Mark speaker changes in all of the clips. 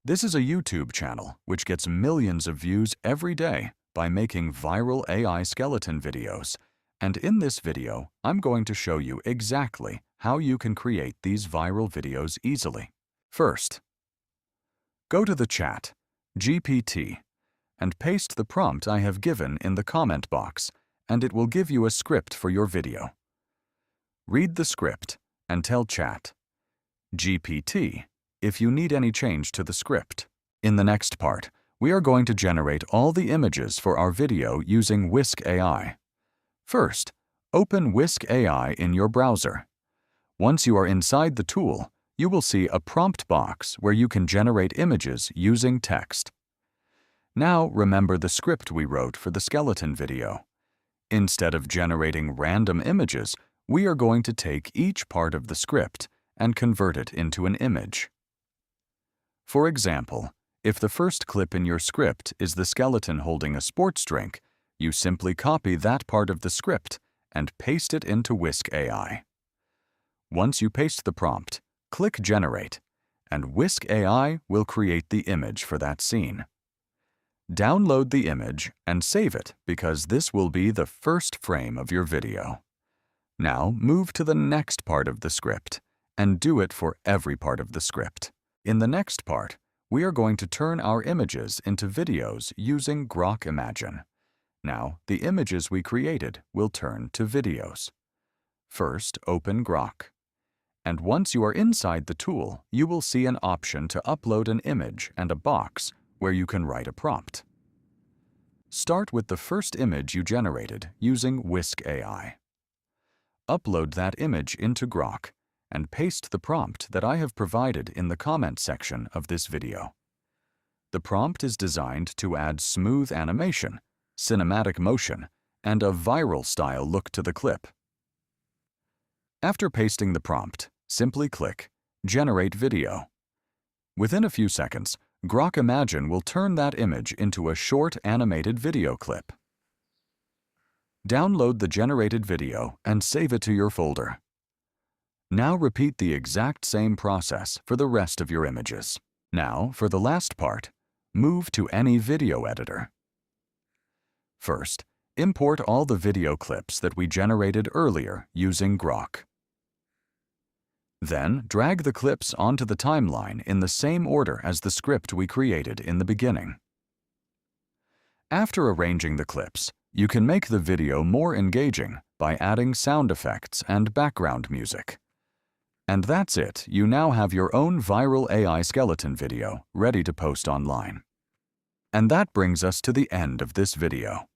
Speaker 1: This is a YouTube channel which gets millions of views every day by making viral AI skeleton videos. And in this video, I'm going to show you exactly how you can create these viral videos easily. First, go to the chat, GPT, and paste the prompt I have given in the comment box, and it will give you a script for your video. Read the script and tell chat, GPT, if you need any change to the script. In the next part, we are going to generate all the images for our video using Whisk AI. First, open Whisk AI in your browser. Once you are inside the tool, you will see a prompt box where you can generate images using text. Now remember the script we wrote for the skeleton video. Instead of generating random images, we are going to take each part of the script and convert it into an image. For example, if the first clip in your script is the skeleton holding a sports drink, you simply copy that part of the script and paste it into Whisk AI. Once you paste the prompt, click Generate, and Whisk AI will create the image for that scene. Download the image and save it because this will be the first frame of your video. Now move to the next part of the script and do it for every part of the script. In the next part, we are going to turn our images into videos using Grok Imagine. Now, the images we created will turn to videos. First, open Grok. And once you are inside the tool, you will see an option to upload an image and a box where you can write a prompt. Start with the first image you generated using Whisk AI. Upload that image into Grok and paste the prompt that I have provided in the comment section of this video. The prompt is designed to add smooth animation, cinematic motion, and a viral style look to the clip. After pasting the prompt, simply click Generate Video. Within a few seconds, Grok Imagine will turn that image into a short animated video clip. Download the generated video and save it to your folder. Now repeat the exact same process for the rest of your images. Now, for the last part, move to any video editor. First, import all the video clips that we generated earlier using Grok. Then, drag the clips onto the timeline in the same order as the script we created in the beginning. After arranging the clips, you can make the video more engaging by adding sound effects and background music. And that's it. You now have your own viral AI skeleton video ready to post online. And that brings us to the end of this video.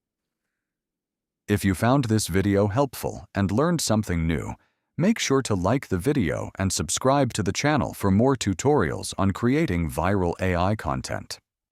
Speaker 1: If you found this video helpful and learned something new, make sure to like the video and subscribe to the channel for more tutorials on creating viral AI content.